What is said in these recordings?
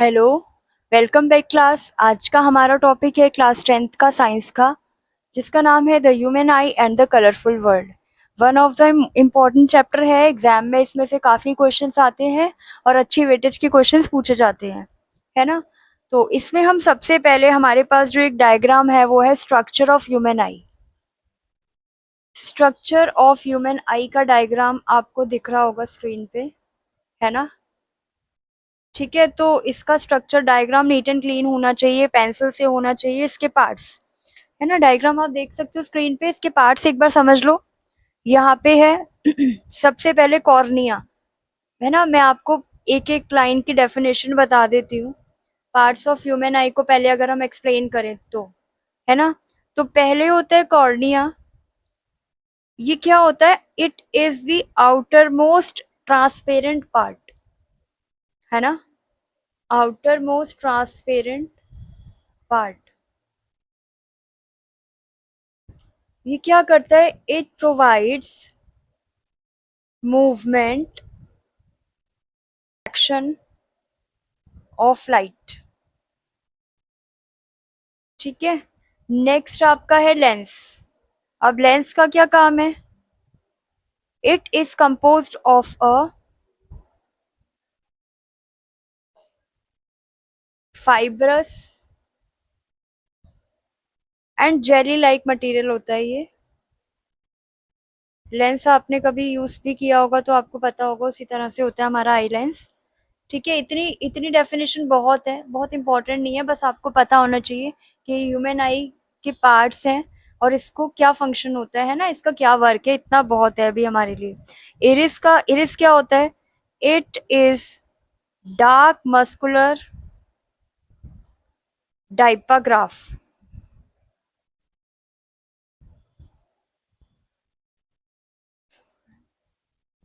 Hello. Welcome back class. आज का हमारा टॉपिक है क्लास 10th का साइंस का, जिसका नाम है the human I and the colourful world. One of the important chapter है। एग्जाम में इसमें से काफ़ी क्वेश्चंस आते हैं और अच्छी वेटेज के क्वेश्चंस पूछे जाते हैं, है ना। तो इसमें हम सबसे पहले हमारे पास जो एक डायग्राम है वो है structure of human I. Structure of human आई का डायग्राम आपको दिख रहा होगा स्क्रीन पे, है ना। ठीक है, तो इसका structure diagram neat and clean होना चाहिए, पेंसिल से होना चाहिए। इसके पार्ट्स, है ना, डायग्राम आप देख सकते हो स्क्रीन पे। इसके पार्ट्स एक बार समझ लो। यहाँ पे है सबसे पहले कॉर्निया, है ना। मैं आपको एक एक लाइन की डेफिनेशन बता देती हूँ। पार्ट्स ऑफ ह्यूमन आई को पहले अगर हम एक्सप्लेन करें तो, है ना। तो पहले होता है कॉर्निया। ये क्या होता है? It is the outer most transparent part, है ना। Outer most transparent part. ये क्या करता है? It provides movement action of light. ठीक है। नेक्स्ट आपका है लेंस। अब लेंस का क्या काम है? It is composed of a fibrous and jelly like material होता है ये। लेंस आपने कभी यूज भी किया होगा तो आपको पता होगा, उसी तरह से होता है हमारा आई लेंस। ठीक है, इतनी इतनी डेफिनेशन बहुत है, बहुत इंपॉर्टेंट नहीं है, बस आपको पता होना चाहिए कि ह्यूमन आई के पार्ट्स हैं और इसको क्या फंक्शन होता है ना, इसका क्या वर्क है। इतना बहुत है अभी हमारे लिए। इरिस क्या होता है? इट इज डार्क मस्कुलर डाइपाग्राफ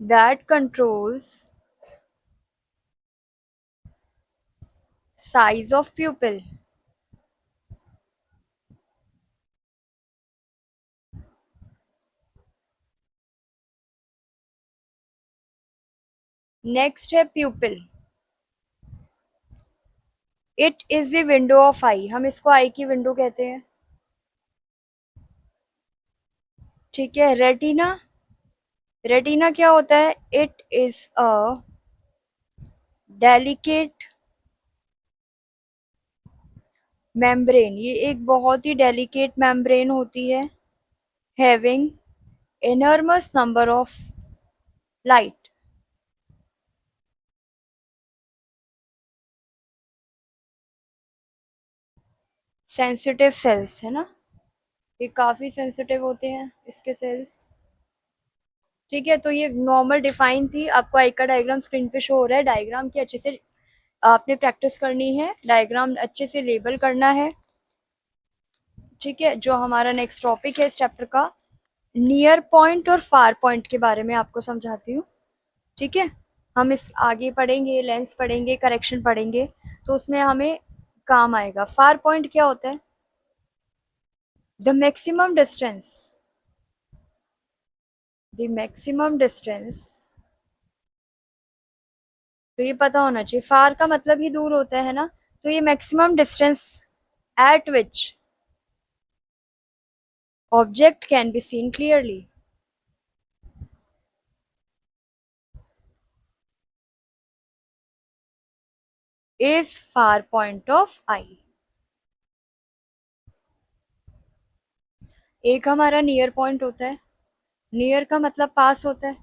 that controls size of pupil. Next है pupil. It is the window of eye. हम इसको आई की विंडो कहते हैं। ठीक है। रेटिना। रेटिना क्या होता है? It is a delicate membrane. ये एक बहुत ही डेलिकेट मेम्ब्रेन होती है, having enormous number of light sensitive sales, है ना। ये काफी सेंसिटिव होते हैं इसके सेल्स। ठीक है, तो ये नॉर्मल डिफाइन थी। आपको आई का डायग्राम स्क्रीन पे शो हो रहा है। डायग्राम की अच्छे से आपने प्रैक्टिस करनी है, डायग्राम अच्छे से लेबल करना है। ठीक है, जो हमारा नेक्स्ट टॉपिक है इस चैप्टर का, नियर पॉइंट और फार पॉइंट के बारे में आपको समझाती हूँ। ठीक है, हम इस आगे पढ़ेंगे, लेंस पढ़ेंगे, करेक्शन पढ़ेंगे, तो उसमें हमें काम आएगा। फार पॉइंट क्या होता है? The maximum distance, the maximum distance. तो ये पता होना चाहिए, फार का मतलब ही दूर होता है ना। तो ये maximum distance at which object can be seen clearly is far point of eye. एक हमारा नियर पॉइंट होता है। नियर का मतलब पास होता है।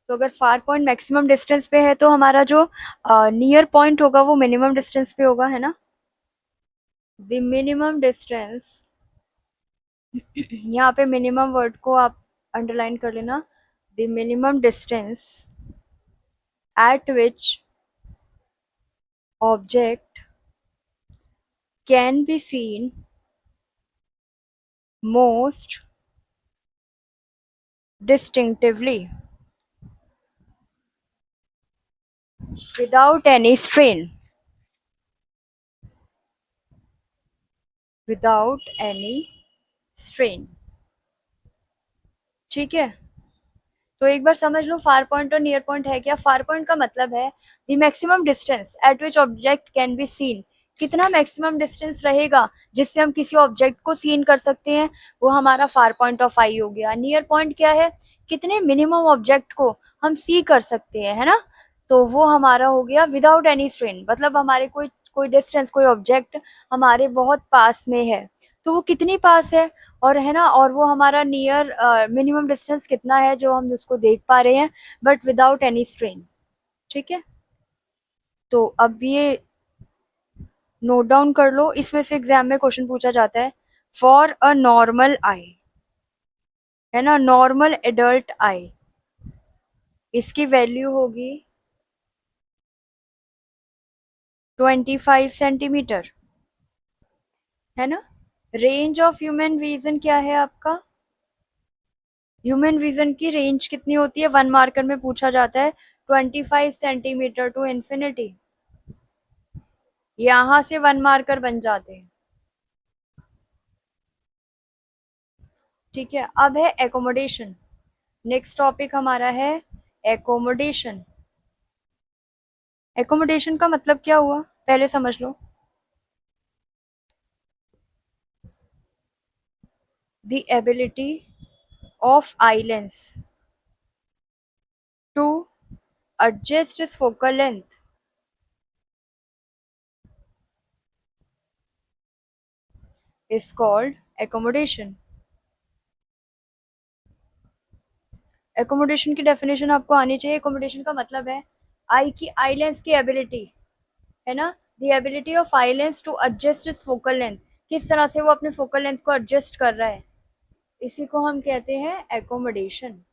तो अगर फार पॉइंट मैक्सिमम डिस्टेंस पे है तो हमारा जो नियर पॉइंट होगा वो मिनिमम डिस्टेंस पे होगा, है ना। द मिनिमम डिस्टेंस, यहाँ पे मिनिमम वर्ड को आप अंडरलाइन कर लेना। The minimum distance at which object can be scene most distinctively without any strain, without any strain। ठीक है, तो एक बार समझ लो फार पॉइंट और नियर पॉइंट है क्या। फार पॉइंट का मतलब है the maximum distance at which object can be scene, कितना मैक्सिमम डिस्टेंस रहेगा जिससे हम किसी ऑब्जेक्ट को सीन कर सकते हैं, वो हमारा फार पॉइंट ऑफ आई हो गया। नियर पॉइंट क्या है, कितने मिनिमम ऑब्जेक्ट को हम सी कर सकते हैं, है ना। तो वो हमारा हो गया विदाउट एनी स्ट्रेन, मतलब हमारे कोई कोई डिस्टेंस, कोई ऑब्जेक्ट हमारे बहुत पास में है तो वो कितनी पास है, और है ना, और वो हमारा नियर मिनिमम डिस्टेंस कितना है जो हम उसको देख पा रहे हैं बट विदाउट एनी स्ट्रेन। ठीक है, तो अब ये नोट डाउन कर लो, इसमें से एग्जाम में क्वेश्चन पूछा जाता है। फॉर अ नॉर्मल आई, है ना, नॉर्मल एडल्ट आई, इसकी वैल्यू होगी 25 सेंटीमीटर, है ना। रेंज ऑफ ह्यूमन विजन क्या है आपका, ह्यूमन विजन की रेंज कितनी होती है, 1 मार्कर में पूछा जाता है 25 सेंटीमीटर टू इंफिनिटी, यहां से 1 मार्कर बन जाते हैं। ठीक है, अब है एकोमोडेशन, नेक्स्ट टॉपिक हमारा है एकोमोडेशन। एकोमोडेशन का मतलब क्या हुआ पहले समझ लो। The ability of eye lens to adjust its focal length is called accommodation। Accommodation की डेफिनेशन आपको आनी चाहिए। एकोमोडेशन का मतलब है आई की, आई लेंस की एबिलिटी, है ना, the ability of eye lens to adjust its focal length, किस तरह से वो अपने फोकल लेंथ को एडजस्ट कर रहा है, इसी को हम कहते हैं एकोमोडेशन।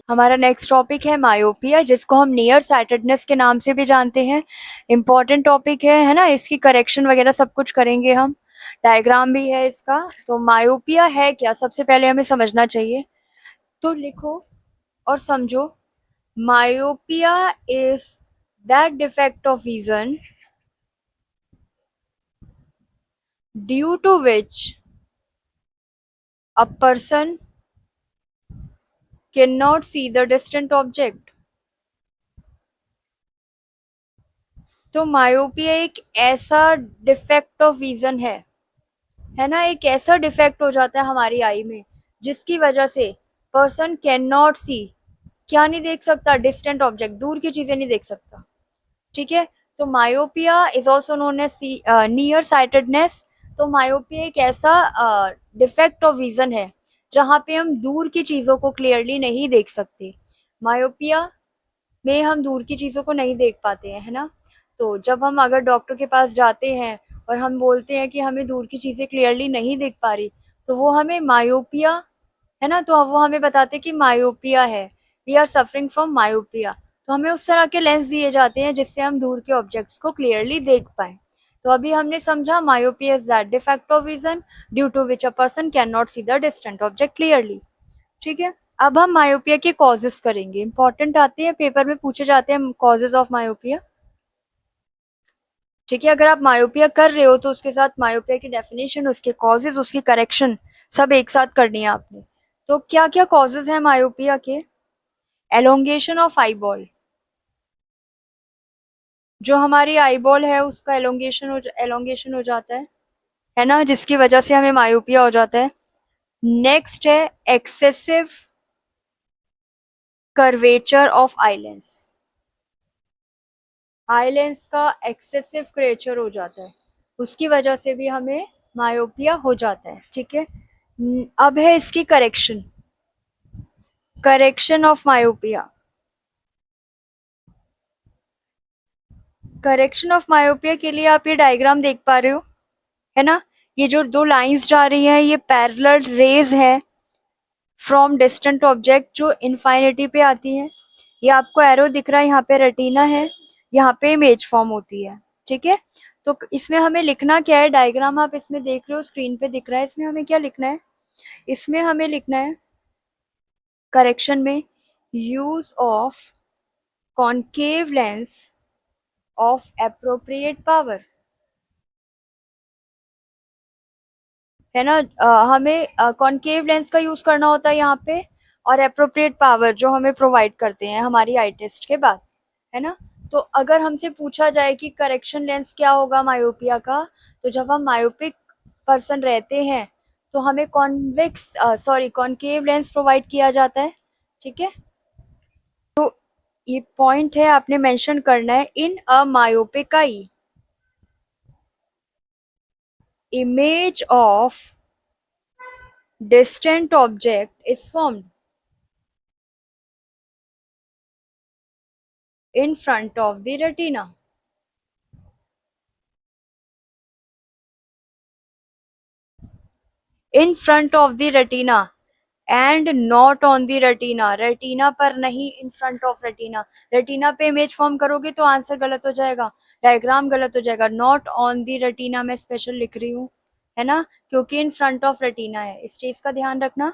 हमारा नेक्स्ट टॉपिक है मायोपिया, जिसको हम नियर साइटेडनेस के नाम से भी जानते हैं। इम्पॉर्टेंट टॉपिक है ना, इसकी करेक्शन वगैरह सब कुछ करेंगे हम, डायग्राम भी है इसका। तो मायोपिया है क्या, सबसे पहले हमें समझना चाहिए, तो लिखो और समझो। Myopia is that defect of vision due to which a person can not see the distant object. तो मायोपिया एक ऐसा डिफेक्ट ऑफ विजन है ना, एक ऐसा डिफेक्ट हो जाता है हमारी आई में जिसकी वजह से पर्सन कैन नॉट सी, क्या नहीं देख सकता, डिस्टेंट ऑब्जेक्ट, दूर की चीजें नहीं देख सकता। ठीक है, तो myopia is also known as near sightedness. तो मायोपिया एक ऐसा डिफेक्ट ऑफ विजन है जहां पे हम दूर की चीजों को क्लियरली नहीं देख सकते। मायोपिया में हम दूर की चीज़ों को नहीं देख पाते हैं, है ना। तो जब हम अगर डॉक्टर के पास जाते हैं और हम बोलते हैं कि हमें दूर की चीज़ें क्लियरली नहीं देख पा रही, तो वो हमें मायोपिया, है ना, तो वो हमें बताते हैं कि मायोपिया है, we are suffering from myopia. तो हमें उस तरह के लेंस दिए जाते हैं जिससे हम दूर के ऑब्जेक्ट्स को क्लियरली देख पाए। तो अभी हमने समझा myopia is that defect of vision due to which a person can not see the distant object clearly. ठीक है, अब हम मायोपिया के कॉजेस करेंगे, इंपॉर्टेंट आते हैं, पेपर में पूछे जाते हैं कॉजेस ऑफ मायोपिया। ठीक है, अगर आप मायोपिया कर रहे हो तो उसके साथ मायोपिया की डेफिनेशन, उसके कॉजेस, उसकी करेक्शन सब एक साथ करनी है आपने। तो क्या क्या कॉजेस हैं मायोपिया के, एलोंगेशन ऑफ आईबॉल, जो हमारी आईबॉल है उसका एलोंगेशन हो जाता है ना, जिसकी वजह से हमें मायोपिया हो जाता है। नेक्स्ट है excessive curvature of eye lens, eye lens का एक्सेसिव क्रेचर हो जाता है, उसकी वजह से भी हमें मायोपिया हो जाता है। ठीक है, अब है इसकी correction, correction of myopia. Correction of myopia के लिए आप ये डायग्राम देख पा रहे हो, है ना, ये जो दो लाइंस जा रही हैं ये पैरेलल रेज है फ्रॉम डिस्टेंट ऑब्जेक्ट जो इनफाइनिटी पे आती हैं। ये आपको एरो दिख रहा है, यहाँ पे रेटिना है, यहाँ पे इमेज फॉर्म होती है। ठीक है, तो इसमें हमें लिखना क्या है, डायग्राम आप इसमें देख रहे हो, स्क्रीन पे दिख रहा है, इसमें हमें क्या लिखना है, इसमें हमें लिखना है करेक्शन में use of concave lens of appropriate power, है ना। हमें कॉन्केव लेंस का यूज करना होता है यहाँ पे, और एप्रोप्रिएट पावर जो हमें प्रोवाइड करते हैं हमारी आई टेस्ट के बाद, है ना। तो अगर हमसे पूछा जाए कि करेक्शन लेंस क्या होगा मायोपिया का, तो जब हम मायोपिक पर्सन रहते हैं तो हमें कॉनकेव लेंस प्रोवाइड किया जाता है, ठीक है। तो ये पॉइंट है, आपने मेंशन करना है, in a myopic eye image of distant object is formed in front of the retina. In front of the retina and not on the retina. Retina पर नहीं, इन फ्रंट ऑफ रेटिना। रेटिना पे image form करोगे तो answer गलत हो जाएगा, diagram गलत हो जाएगा। नॉट ऑन दी रेटिना मैं स्पेशल लिख रही हूँ, है ना, क्योंकि इन फ्रंट ऑफ रेटिना है, इस चीज का ध्यान रखना,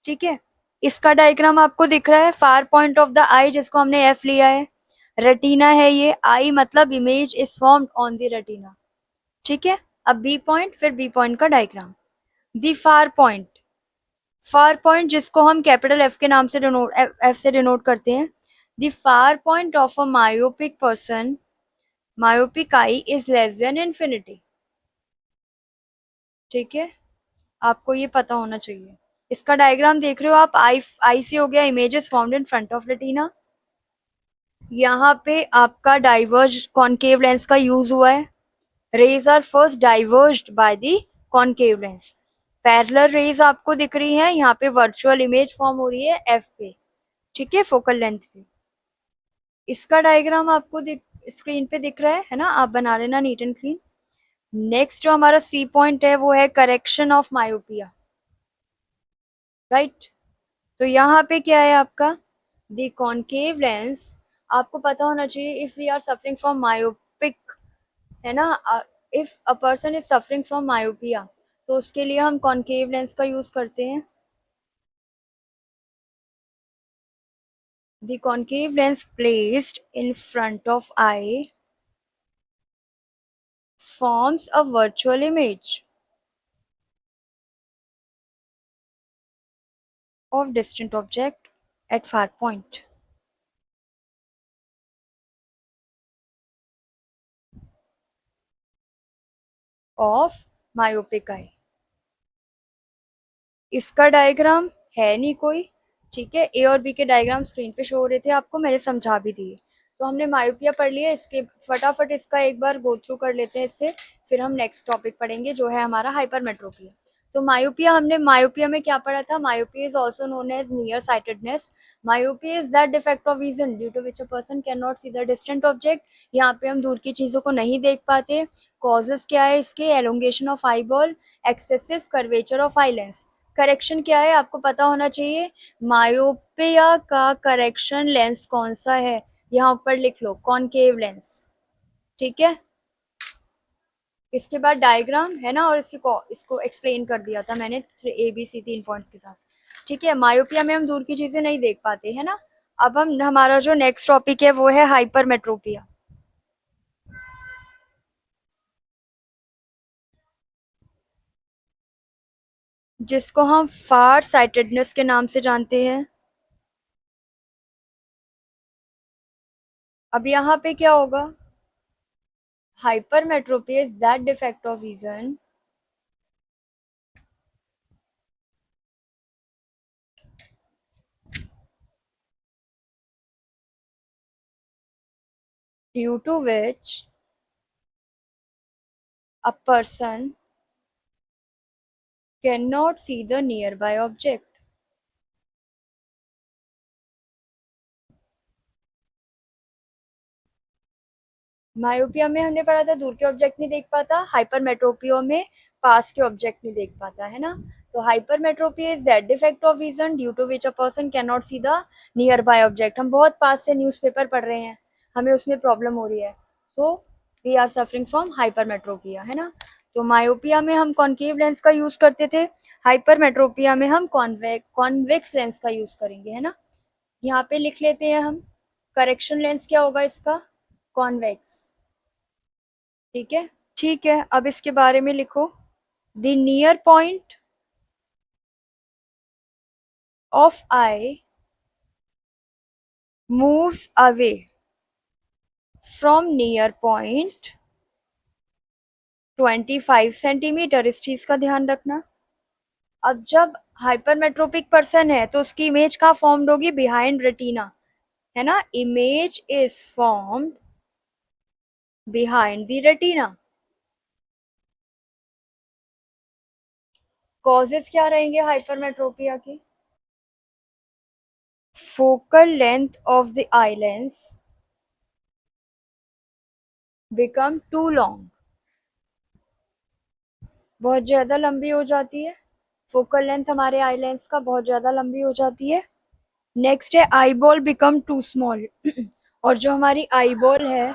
ठीक है। इसका डायग्राम आपको दिख रहा है, फार पॉइंट ऑफ द आई जिसको हमने एफ लिया है, रेटिना है ये, आई मतलब image is formed on the retina, ठीक है। अब बी पॉइंट, फिर बी पॉइंट का डायग्राम। दी फार पॉइंट, फार पॉइंट जिसको हम कैपिटल एफ के नाम से डिनोट, एफ से डिनोट करते हैं। The far point of a myopic person, myopic I is less than infinity, ठीक है, आपको ये पता होना चाहिए। इसका डायग्राम देख रहे हो आप, आई से हो गया images formed in front of retina. यहाँ पे आपका डाइवर्ज कॉनकेव लेंस का यूज हुआ है। Rays are first diverged by the concave lens. Parallel rays आपको दिख रही है, यहाँ पे वर्चुअल इमेज फॉर्म हो रही है एफ पे, ठीक है, फोकल लेंथ पे। इसका डायग्राम आपको स्क्रीन पे दिख रहा है ना, आप बना लेना नीट एंड क्लीन। नेक्स्ट जो हमारा सी पॉइंट है वो है करेक्शन ऑफ मायोपिया, राइट। तो यहाँ पे क्या है आपका, द कॉनकेव लेंस, आपको पता होना चाहिए if we are suffering from myopic, है ना, if a person is suffering from myopia तो उसके लिए हम कॉनकेव लेंस का यूज करते हैं। The concave lens placed in front of I forms a virtual image of distant object at far point. Of myopic eye. इसका diagram है नहीं कोई, ठीक है। ए और बी के डायग्राम स्क्रीन पे शो हो रहे थे आपको, मैंने समझा भी दिए। तो हमने मायोपिया पढ़ लिया, इसके फटाफट इसका एक बार गो थ्रू कर लेते हैं इससे, फिर हम नेक्स्ट टॉपिक पढ़ेंगे जो है हमारा हाइपरमेट्रोपिया। तो मायोपिया, हमने मायोपिया में क्या पढ़ा था, myopia is also known as near sightedness. Myopia is that defect of vision due to which a person can not see the distant object. यहाँ पे हम दूर की चीजों को नहीं देख पाते। कॉजेस क्या है इसके, elongation of eye ball, excessive curvature of eye lens. Correction क्या है आपको पता होना चाहिए, मायोपिया का करेक्शन लेंस कौन सा है, यहाँ ऊपर लिख लो कॉनकेव लेंस, ठीक है। इसके बाद डायग्राम है ना, और इसको एक्सप्लेन कर दिया था मैंने ए बी सी 3 पॉइंट्स के साथ, ठीक है। मायोपिया में हम दूर की चीजें नहीं देख पाते, है ना। अब हम, हमारा जो नेक्स्ट टॉपिक है वो है हाइपरमेट्रोपिया, जिसको हम फार साइटेडनेस के नाम से जानते हैं। अब यहाँ पे क्या होगा, hypermetropia is that defect of vision due to which a person cannot see the nearby object. Myopia में हमने पढ़ा था दूर के ऑब्जेक्ट नहीं देख पाता, हाइपरमेट्रोपिया में पास के ऑब्जेक्ट नहीं देख पाता, है ना। तो hypermetropia is that defect of vision due to which a person can not see the nearby object. हम बहुत पास से न्यूज़पेपर पढ़ रहे हैं, हमें उसमें प्रॉब्लम हो रही है, so we are suffering from hypermetropia, है ना। तो मायोपिया में हम कॉन्केव लेंस का यूज करते थे, हाइपरमेट्रोपिया में हम कॉन्वेक्स लेंस का यूज करेंगे, है ना। यहाँ पे लिख लेते हैं हम, करेक्शन लेंस क्या होगा इसका, कॉन्वेक्स, ठीक है। ठीक है, अब इसके बारे में लिखो, the near point of eye moves away from near point 25 centimetre, इस चीज का ध्यान रखना। अब जब हाइपरमेट्रोपिक पर्सन है तो उसकी इमेज कहाँ फॉर्म्ड होगी, बिहाइंड रेटिना, है ना। Image is formed behind the retina. Causes क्या रहेंगे हाइपरमेट्रोपिया की? Focal length of the eye lens become too long, बहुत ज्यादा लंबी हो जाती है। फोकल लेंथ हमारे आई लेंस का बहुत ज्यादा लंबी हो जाती है। नेक्स्ट है eyeball become too small और जो हमारी आई बॉल है